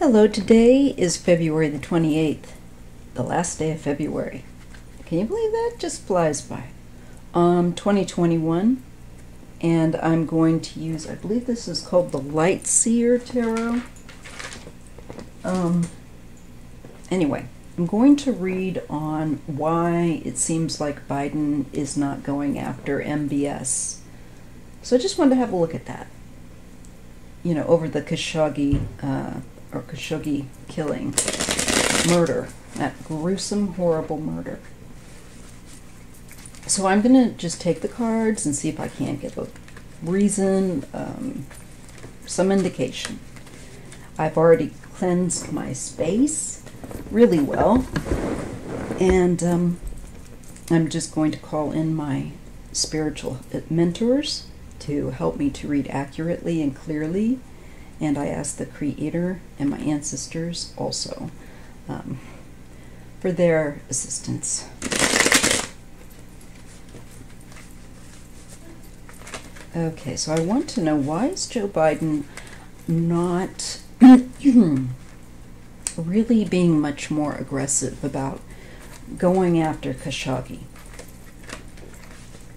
Hello, today is February the 28th, the last day of February. Can you believe that? Just flies by. 2021, and I'm going to use, I believe this is called the LightSeers Tarot. Anyway, I'm going to read on why it seems like Biden is not going after MBS. So I just wanted to have a look at that. You know, over the Kashoggi, Kashoggi killing, murder, that gruesome, horrible murder. So I'm going to just take the cards and see if I can't get a reason, some indication. I've already cleansed my space really well, and I'm just going to call in my spiritual mentors to help me to read accurately and clearly. And I ask the Creator and my ancestors also for their assistance. Okay, so I want to know, why is Joe Biden not really being much more aggressive about going after Khashoggi?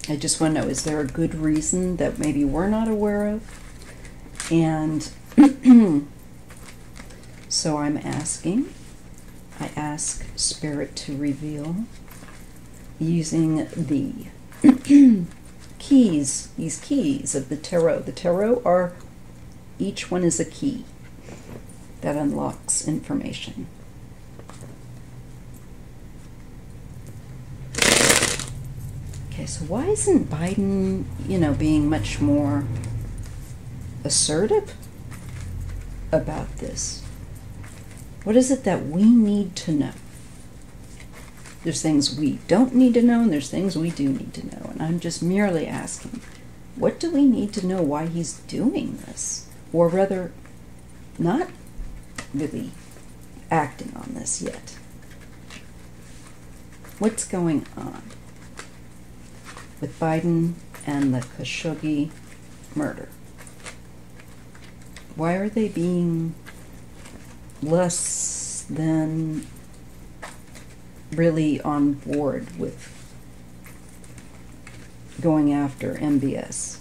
I just want to know, is there a good reason that maybe we're not aware of? And so I ask Spirit to reveal using the keys, these keys of the tarot. The tarot are, each one is a key that unlocks information. Okay, so why isn't Biden, being much more assertive about this? What is it that we need to know? There's things we don't need to know, and there's things we do need to know. And I'm just merely asking, what do we need to know why he's doing this? Or rather, not really acting on this yet. What's going on with Biden and the Khashoggi murder? Why are they being less than really on board with going after MBS?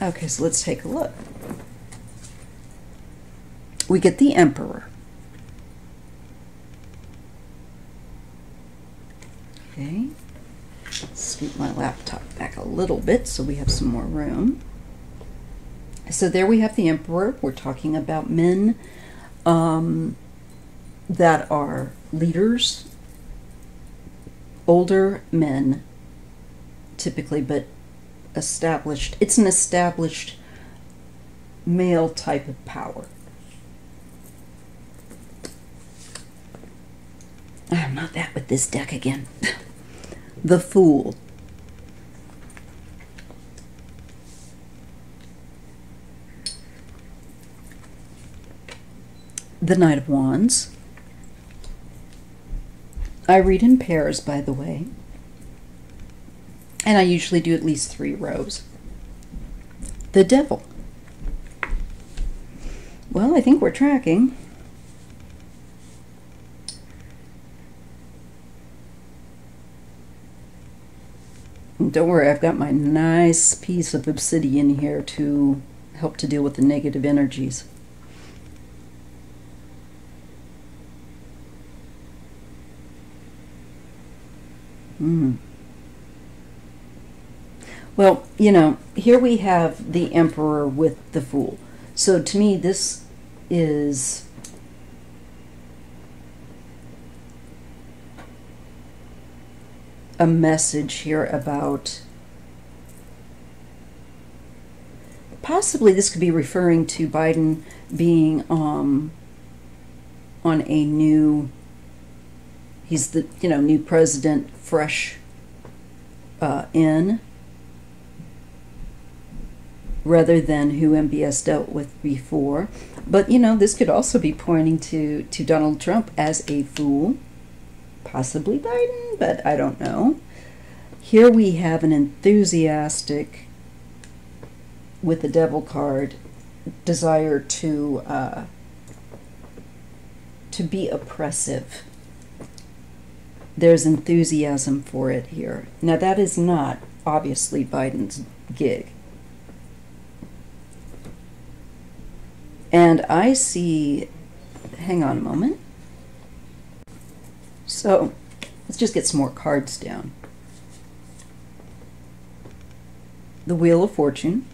Okay, so let's take a look. We get the Emperor. Okay. Scoot my laptop back a little bit so we have some more room. So there we have the Emperor. We're talking about men that are leaders, older men typically, but established. It's an established male type of power. I'm not that with this deck again. The Fool. The Knight of Wands. I read in pairs, by the way. And I usually do at least 3 rows. The Devil. Well, I think we're tracking. Don't worry, I've got my nice piece of obsidian here to help to deal with the negative energies. Well, here we have the Emperor with the Fool. So to me, this is a message here about, possibly this could be referring to Biden being on a new, he's the new president, fresh in, rather than who MBS dealt with before. But this could also be pointing to Donald Trump as a fool, possibly Biden, but I don't know. Here we have an enthusiastic with the Devil card, desire to be oppressive. There's enthusiasm for it here. Now that is not obviously Biden's gig. And I see, hang on a moment. So let's just get some more cards down. The Wheel of Fortune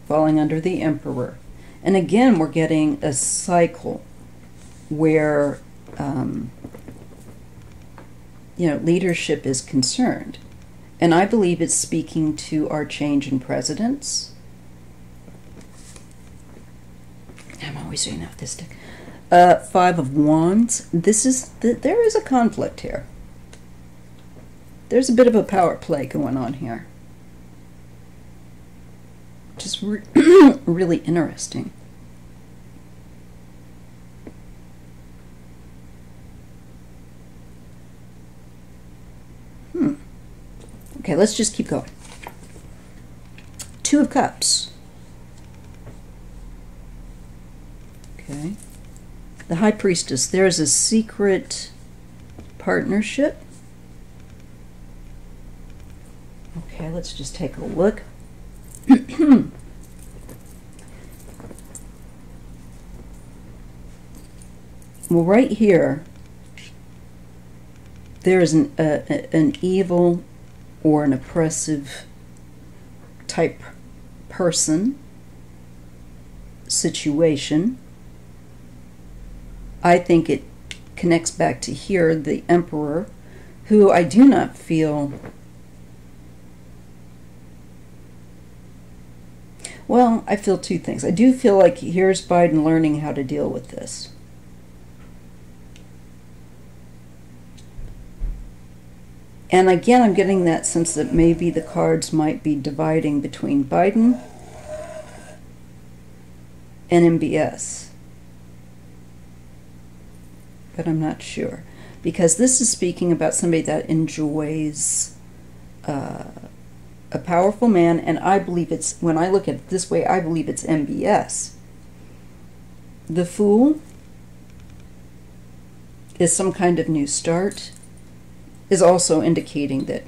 falling under the Emperor. And again, we're getting a cycle where leadership is concerned. And I believe it's speaking to our change in presidents. I'm always doing that with this deck. Five of Wands. There is a conflict here. There's a bit of a power play going on here. Which is really interesting. Okay, let's just keep going. Two of Cups. Okay. The High Priestess. There's a secret partnership. Okay, let's just take a look. Well, right here, there is an evil or an oppressive type person, situation. I think it connects back to here, the Emperor, who I do not feel... Well, I feel two things. I do feel like here's Biden learning how to deal with this. And again, I'm getting that sense that maybe the cards might be dividing between Biden and MBS. But I'm not sure. Because this is speaking about somebody that enjoys a powerful man, and I believe it's, when I look at it this way, I believe it's MBS. The Fool is some kind of new start, is also indicating that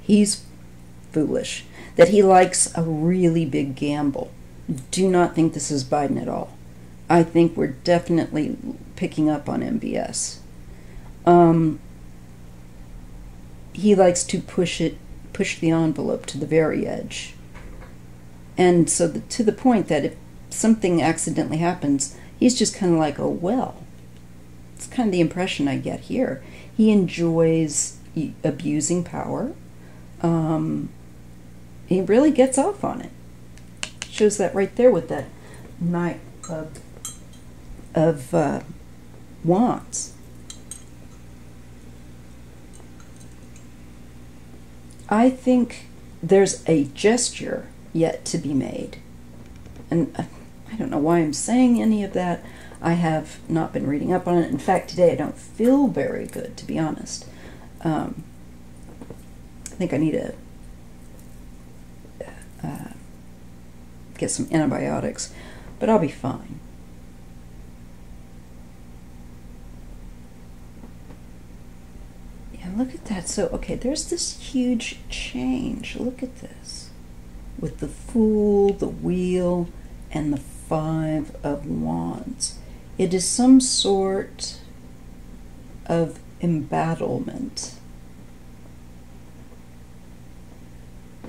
he's foolish, that he likes a really big gamble. Do not think this is Biden at all. I think we're definitely picking up on MBS. He likes to push the envelope to the very edge. And so to the point that if something accidentally happens, he's just kind of like, oh, well. It's kind of the impression I get here. He enjoys abusing power. He really gets off on it. Shows that right there with that Knight of Wands. I think there's a gesture yet to be made. And I don't know why I'm saying any of that. I have not been reading up on it. In fact, today I don't feel very good, to be honest. I think I need to get some antibiotics, but I'll be fine. Yeah, look at that. So, okay, there's this huge change. Look at this. With the Fool, the Wheel, and the Five of Wands. It is some sort of embattlement.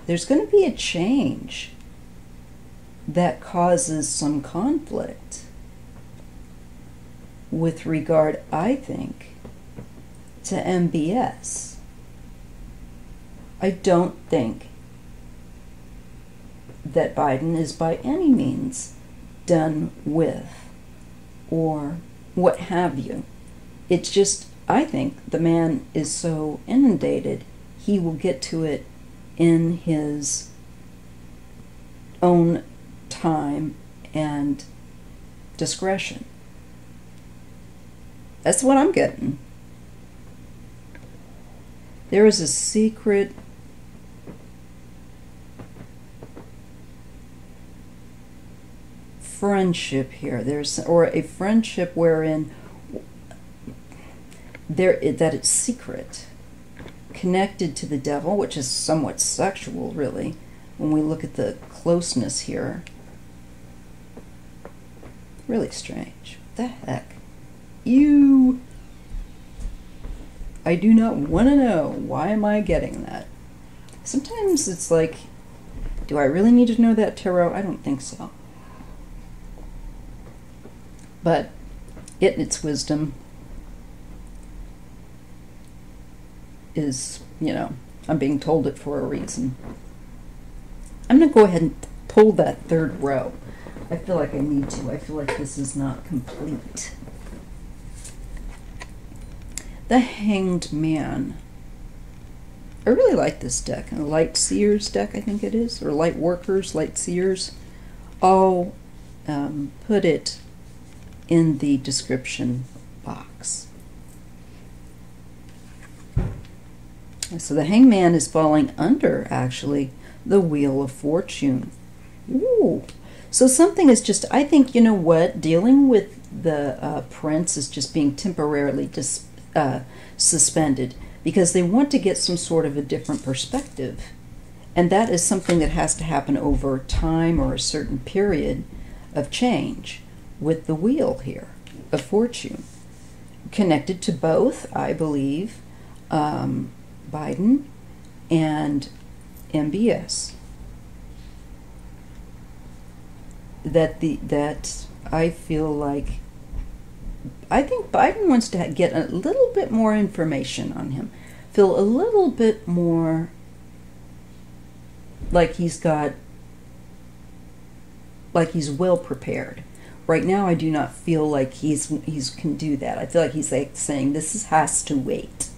There's going to be a change that causes some conflict with regard, I think, to MBS. I don't think that Biden is by any means done with, or what have you. It's just, I think the man is so inundated, he will get to it in his own time and discretion. That's what I'm getting. There is a secret friendship here. Or a friendship wherein that it's secret, connected to the devil, which is somewhat sexual, really, when we look at the closeness here. Really strange. What the heck? I do not want to know. Why am I getting that? Sometimes it's like, do I really need to know that, tarot? I don't think so. But it in its wisdom is, I'm being told it for a reason. I'm going to go ahead and pull that third row. I feel like I need to. I feel like this is not complete. The Hanged Man. I really like this deck. A LightSeers deck, I think it is. Or Lightworkers, LightSeers. I'll put it in the description box. So the Hanged Man is falling under, actually, the Wheel of Fortune. Ooh. So something is just, I think, you know what, dealing with the prince is just being temporarily suspended because they want to get some sort of a different perspective. And that is something that has to happen over time or a certain period of change with the Wheel here of Fortune. Connected to both, I believe, Biden and MBS. That I feel like, I think Biden wants to get a little bit more information on him, feel a little bit more like he's well prepared. Right now, I do not feel like he's can do that. I feel like he's like saying, has to wait.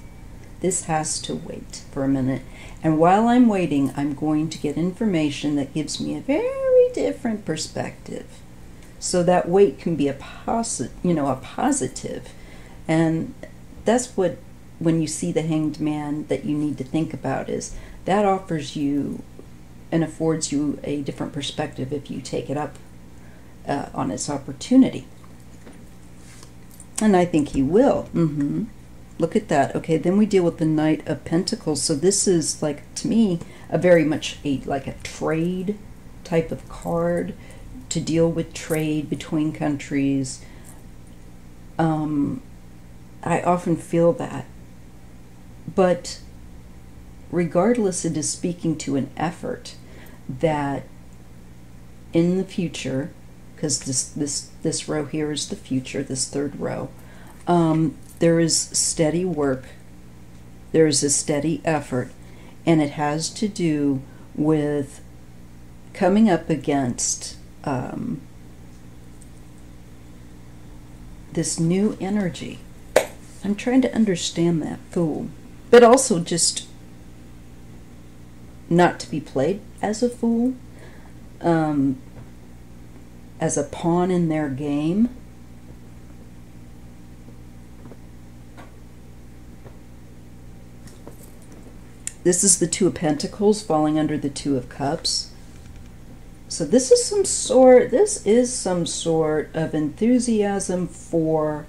This has to wait for a minute. And while I'm waiting, I'm going to get information that gives me a very different perspective. So that wait can be a positive. And that's what, when you see the Hanged Man, that you need to think about is that offers you and affords you a different perspective if you take it up on its opportunity. And I think he will. Look at that. Okay, then we deal with the Knight of Pentacles. So this is, like, to me, a very much like a trade type of card to deal with trade between countries. I often feel that. But regardless, it is speaking to an effort that in the future, because this row here is the future, this third row, there is steady work, there is a steady effort, and it has to do with coming up against this new energy. I'm trying to understand that, Fool. But also just not to be played as a fool, as a pawn in their game. This is the Two of Pentacles falling under the Two of Cups. So this is some sort of enthusiasm for,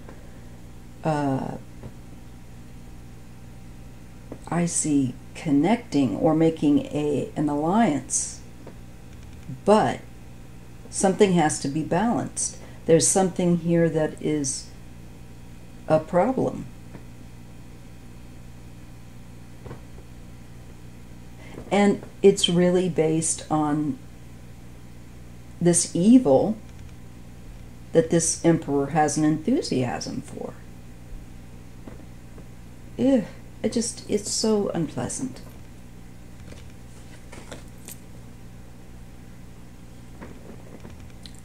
I see, connecting or making an alliance. But something has to be balanced. There's something here that is a problem. And it's really based on this evil that this emperor has an enthusiasm for. Ugh, it's so unpleasant.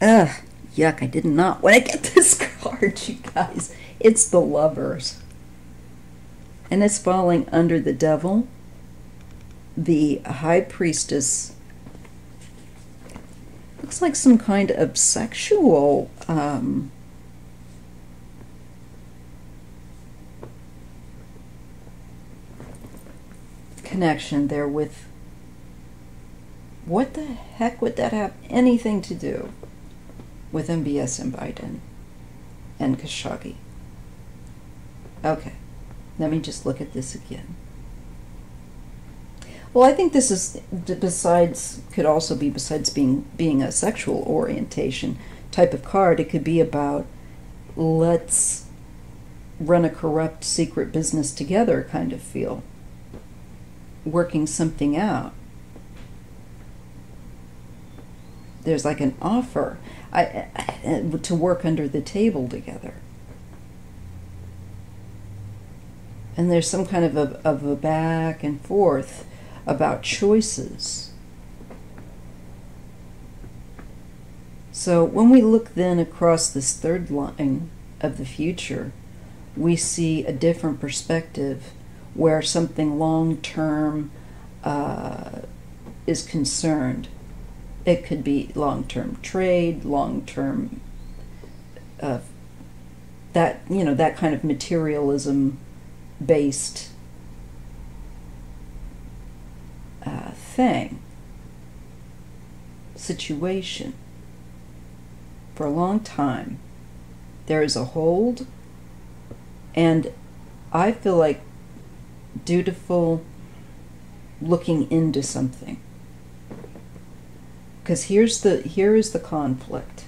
Ugh, yuck, I did not want to get this card, you guys. It's the Lovers. And it's falling under the Devil, the High Priestess. Looks like some kind of sexual connection there with, what the heck would that have anything to do? with MBS and Biden and Khashoggi. Okay, let me just look at this again. Well, I think this is, could also be, besides being a sexual orientation type of card, it could be about let's run a corrupt secret business together kind of feel. Working something out. There's like an offer to work under the table together. And there's some kind of a back and forth about choices. So when we look then across this third line of the future, we see a different perspective where something long-term is concerned. It could be long-term trade, long-term that kind of materialism-based situation. For a long time, there is a hold, and I feel like dutiful looking into something. Because here is the conflict.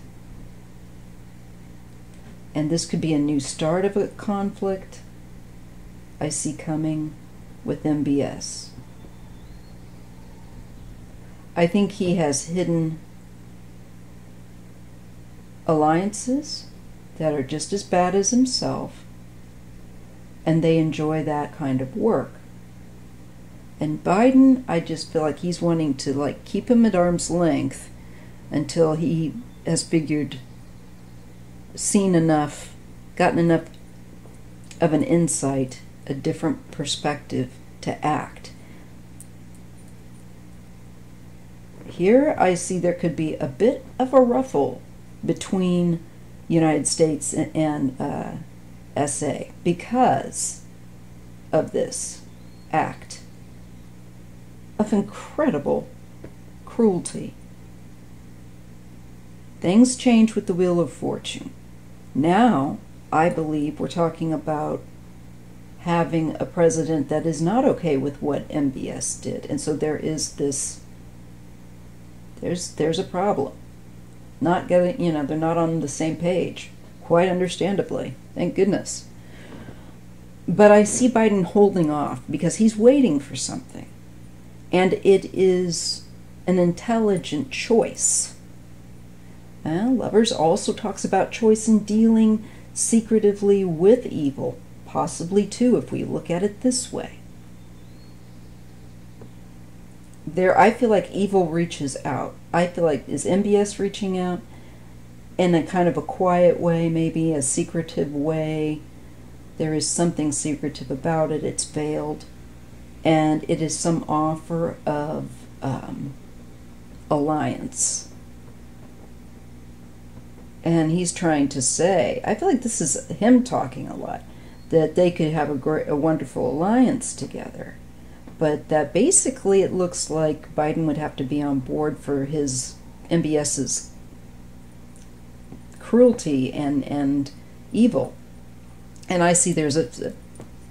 And this could be a new start of a conflict I see coming with MBS. I think he has hidden alliances that are just as bad as himself, and they enjoy that kind of work. And Biden, I just feel like he's wanting to keep him at arm's length until he has seen enough, gotten enough of an insight, a different perspective to act. Here I see there could be a bit of a ruffle between United States and SA because of this act of incredible cruelty. Things change with the Wheel of Fortune. Now, I believe we're talking about having a president that is not okay with what MBS did. And so there is this, there's a problem. Not getting, they're not on the same page, quite understandably. Thank goodness. But I see Biden holding off because he's waiting for something. And it is an intelligent choice. Lovers also talks about choice in dealing secretively with evil, possibly too, if we look at it this way. I feel like evil reaches out. I feel like, is MBS reaching out in a kind of a quiet way, maybe a secretive way? There is something secretive about it. It's veiled. And it is some offer of alliance. And he's trying to say, I feel like this is him talking a lot, that they could have a wonderful alliance together. But that basically it looks like Biden would have to be on board for his MBS's cruelty and evil. And I see there's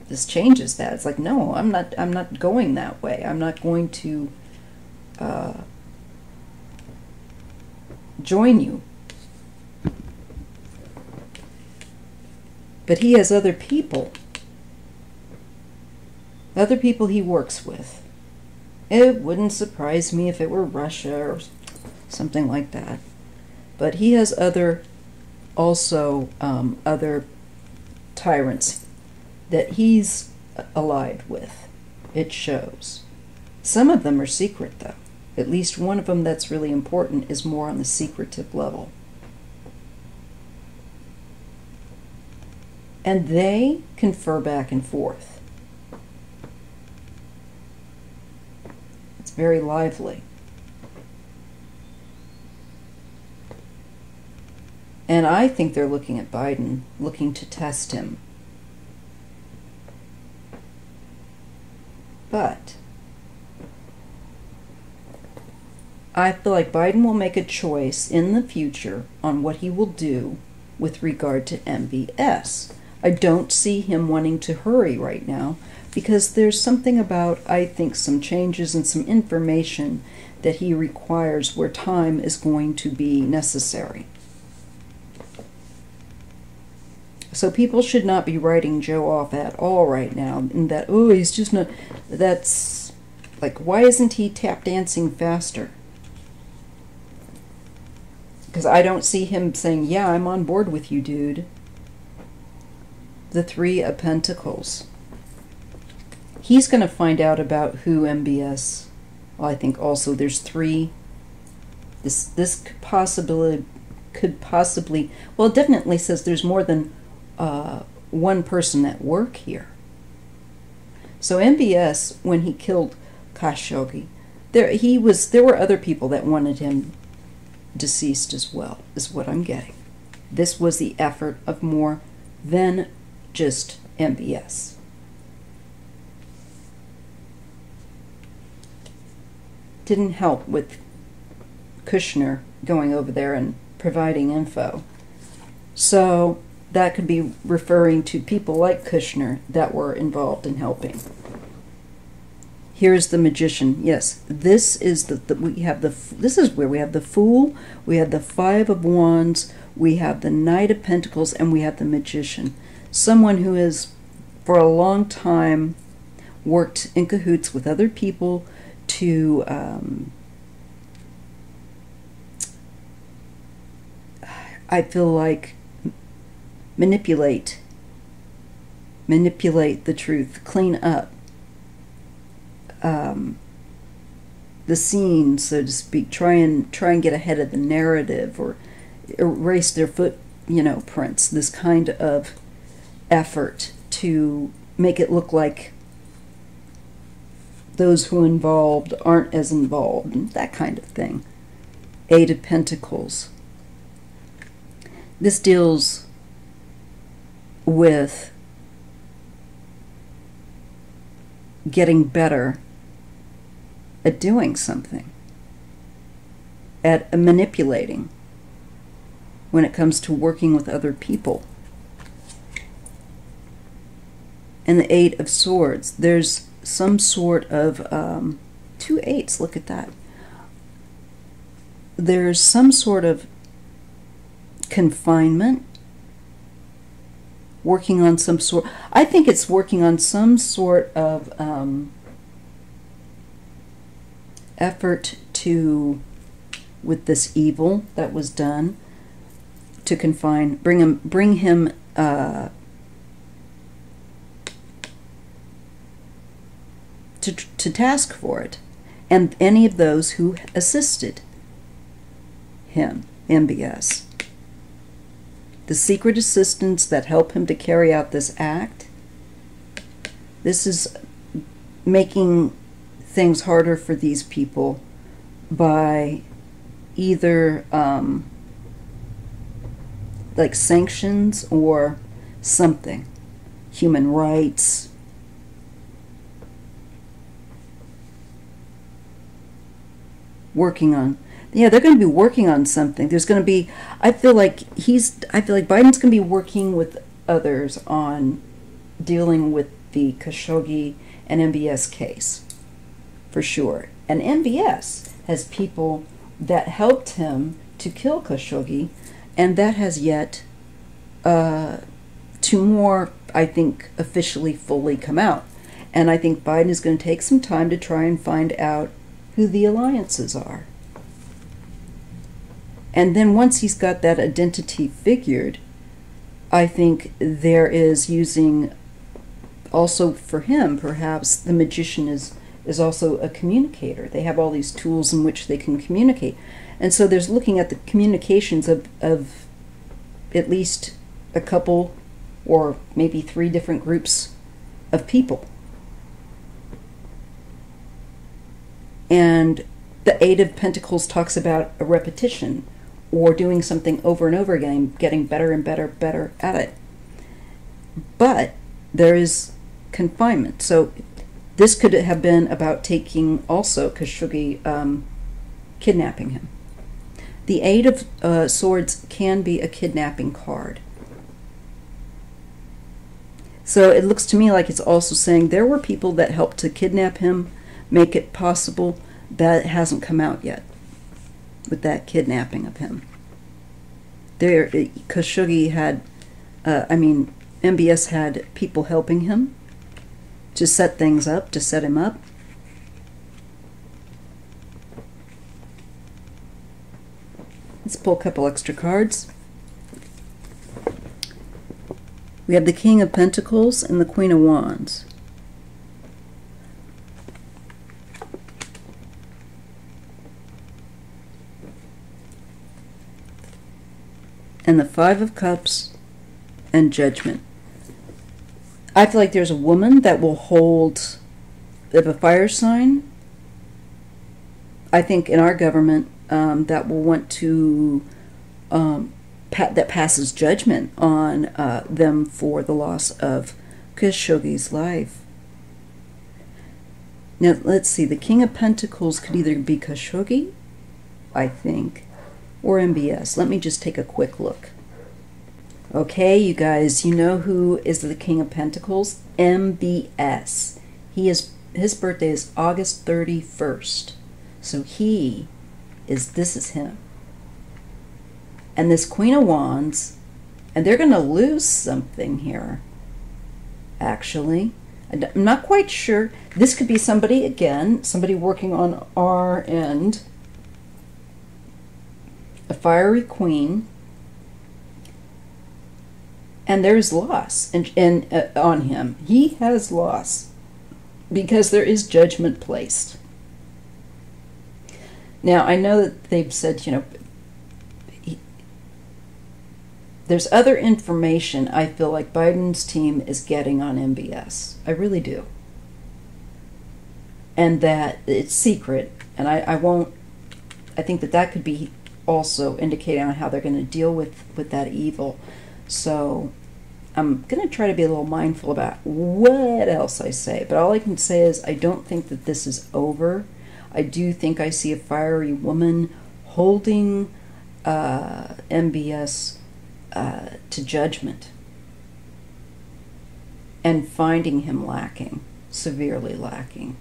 this changes that. It's like, no, I'm not going that way. I'm not going to join you. But he has other people he works with. It wouldn't surprise me if it were Russia or something like that. But he has other tyrants that he's allied with. It shows. Some of them are secret, though. At least one of them that's really important is more on the secretive level. And they confer back and forth. It's very lively. And I think they're looking at Biden, looking to test him. But I feel like Biden will make a choice in the future on what he will do with regard to MBS. I don't see him wanting to hurry right now because there's something about, I think, some changes and some information that he requires where time is going to be necessary. So people should not be writing Joe off at all right now, and that, oh, he's just not, that's, like, why isn't he tap dancing faster? Because I don't see him saying, yeah, I'm on board with you, dude. The Three of Pentacles. He's going to find out about who MBS, well, I think also there's three, this could possibly, well, it definitely says there's more than one person at work here. So MBS, when he killed Khashoggi, there were other people that wanted him deceased as well, is what I'm getting. This was the effort of more than just MBS. Didn't help with Kushner going over there and providing info. So that could be referring to people like Kushner that were involved in helping. Here's the Magician. Yes, this is this is where we have the Fool, we have the Five of Wands, we have the Knight of Pentacles, and we have the Magician. Someone who has for a long time worked in cahoots with other people to I feel like manipulate the truth, clean up the scene, so to speak, try and get ahead of the narrative or erase their prints, this kind of effort to make it look like those who involved aren't as involved, and that kind of thing. Eight of Pentacles. This deals with getting better at doing something, at manipulating when it comes to working with other people. And the Eight of Swords, there's some sort of two eights, look at that. There's some sort of confinement, working on some sort, I think it's working on some sort of effort to, with this evil that was done, to confine, bring him to task for it, and any of those who assisted him, MBS. The secret assistants that help him to carry out this act. This is making things harder for these people by either like sanctions or something. Human rights. Working on, yeah, they're going to be working on something. There's going to be, I feel like Biden's going to be working with others on dealing with the Khashoggi and MBS case, for sure. And MBS has people that helped him to kill Khashoggi, and that has yet to more, I think, officially fully come out. And I think Biden is going to take some time to try and find out who the alliances are. And then once he's got that identity figured, I think there is using, also for him, perhaps the Magician is also a communicator. They have all these tools in which they can communicate. And so there's looking at the communications of at least a couple or maybe 3 different groups of people. And the Eight of Pentacles talks about a repetition, or doing something over and over again, getting better and better at it. But there is confinement. So this could have been about taking also Khashoggi kidnapping him. The Eight of Swords can be a kidnapping card. So it looks to me like it's also saying there were people that helped to kidnap him, make it possible. That hasn't come out yet with that kidnapping of him. There, Kashoggi had, MBS had people helping him to set things up, to set him up. Let's pull a couple extra cards. We have the King of Pentacles and the Queen of Wands. And the Five of Cups and Judgment. I feel like there's a woman that will hold a fire sign. I think in our government that will want to that passes judgment on them for the loss of Khashoggi's life. Now let's see. The King of Pentacles could either be Khashoggi, I think, or MBS. Let me just take a quick look. Okay, you guys, you know who is the King of Pentacles? MBS. His birthday is August 31st. So this is him. And this Queen of Wands, and they're going to lose something here, actually. I'm not quite sure. This could be somebody, again, somebody working on our end. A fiery queen, and there's loss on him. He has loss because there is judgment placed. Now, I know that they've said, there's other information I feel like Biden's team is getting on MBS. I really do. And that it's secret, and I think that could be also indicating on how they're going to deal with that evil. So I'm going to try to be a little mindful about what else I say. But all I can say is I don't think that this is over. I do think I see a fiery woman holding MBS to judgment and finding him lacking, severely lacking.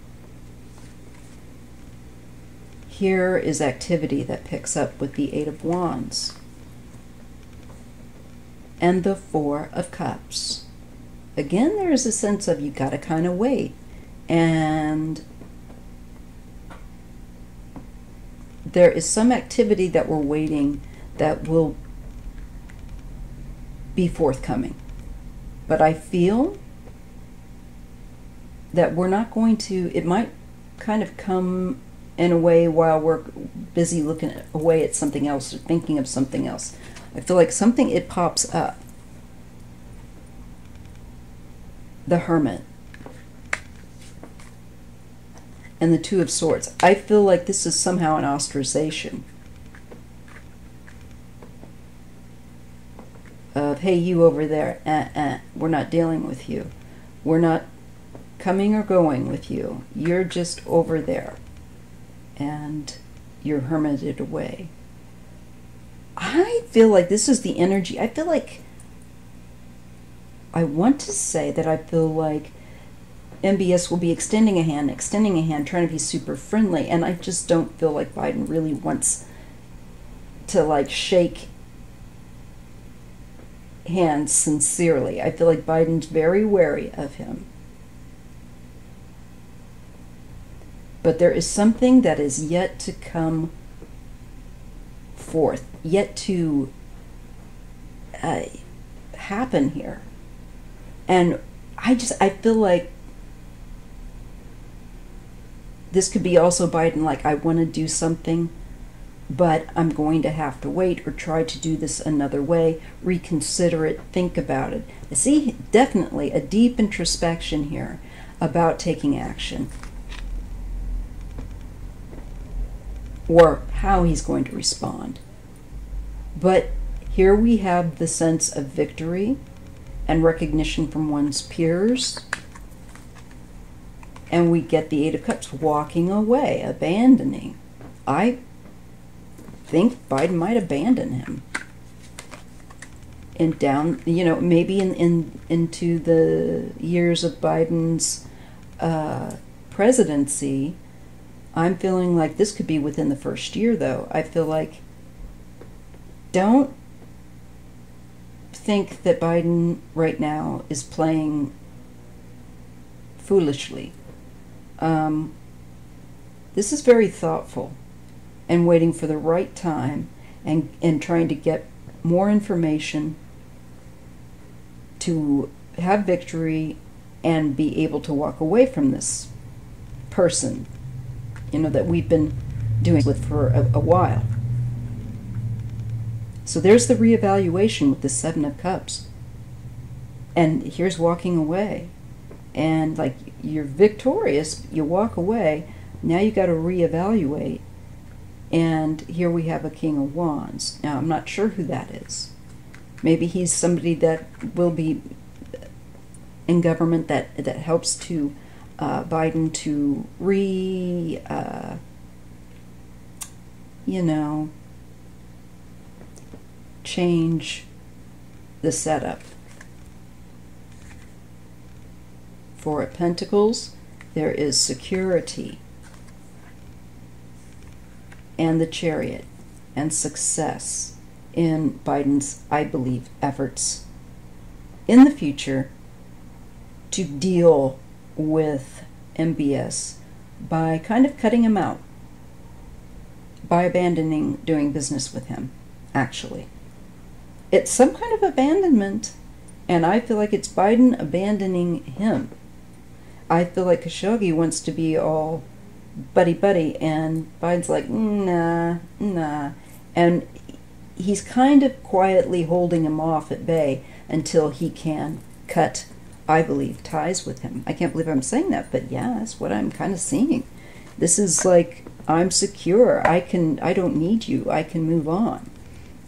Here is activity that picks up with the Eight of Wands and the Four of Cups. Again, there is a sense of you got to kind of wait, and there is some activity that we're waiting that will be forthcoming. But I feel that we're not going to, it might kind of come in a way while we're busy looking away at something else or thinking of something else. I feel like it pops up. The Hermit and the Two of Swords. I feel like this is somehow an ostracization of, hey, you over there, we're not dealing with you. We're not coming or going with you. You're just over there. And you're hermited away. I feel like this is the energy. I feel like, I want to say that I feel like MBS will be extending a hand, trying to be super friendly. And I just don't feel like Biden really wants to like shake hands sincerely. I feel like Biden's very wary of him. But there is something that is yet to come forth, yet to happen here. And I feel like this could be also Biden, like, I want to do something, but I'm going to have to wait or try to do this another way, reconsider it, think about it. I see definitely a deep introspection here about taking action, or how he's going to respond. But here we have the sense of victory and recognition from one's peers. And we get the Eight of Cups, walking away, abandoning. I think Biden might abandon him. And down, you know, maybe into the years of Biden's presidency, I'm feeling like this could be within the first year, though. I feel like, don't think that Biden right now is playing foolishly. This is very thoughtful and waiting for the right time and trying to get more information to have victory and be able to walk away from this person, you know, that we've been doing with for a while. So there's the reevaluation with the Seven of Cups. And here's walking away. And like, you're victorious, you walk away, now you got to reevaluate. And here we have a King of Wands. Now, I'm not sure who that is. Maybe he's somebody that will be in government that helps to Biden to change the setup. Four of Pentacles, there is security and the Chariot and success in Biden's, I believe, efforts in the future to deal with MBS by kind of cutting him out, by abandoning doing business with him, actually. It's some kind of abandonment, and I feel like it's Biden abandoning him. I feel like Khashoggi wants to be all buddy-buddy, and Biden's like, nah. And he's kind of quietly holding him off at bay until he can cut, I believe, ties with him. I can't believe I'm saying that, but yeah, that's what I'm kind of seeing. This is like, I'm secure. I don't need you. I can move on.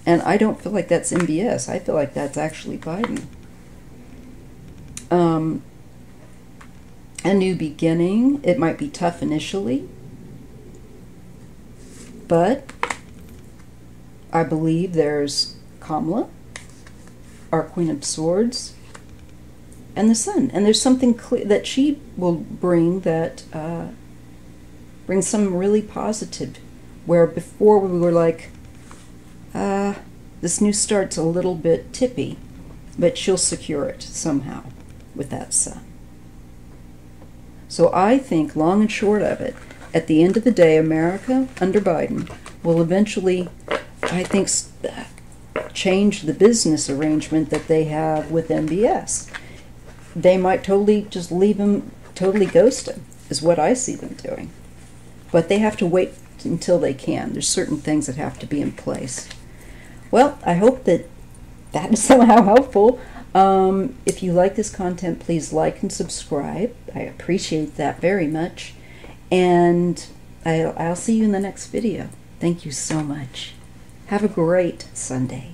And I don't feel like that's MBS. I feel like that's actually Biden. A new beginning. It might be tough initially, but I believe there's Kamala, our Queen of Swords, and the Sun. And there's something clear that she will bring that brings some really positive, where before we were like, this new start's a little bit tippy, but she'll secure it somehow with that Sun. So I think, long and short of it, at the end of the day, America under Biden will eventually, I think, change the business arrangement that they have with MBS. They might totally just leave him, totally ghost him, is what I see them doing. But they have to wait until they can. There's certain things that have to be in place. Well, I hope that is somehow helpful. If you like this content, please like and subscribe. I appreciate that very much. And I'll see you in the next video. Thank you so much. Have a great Sunday.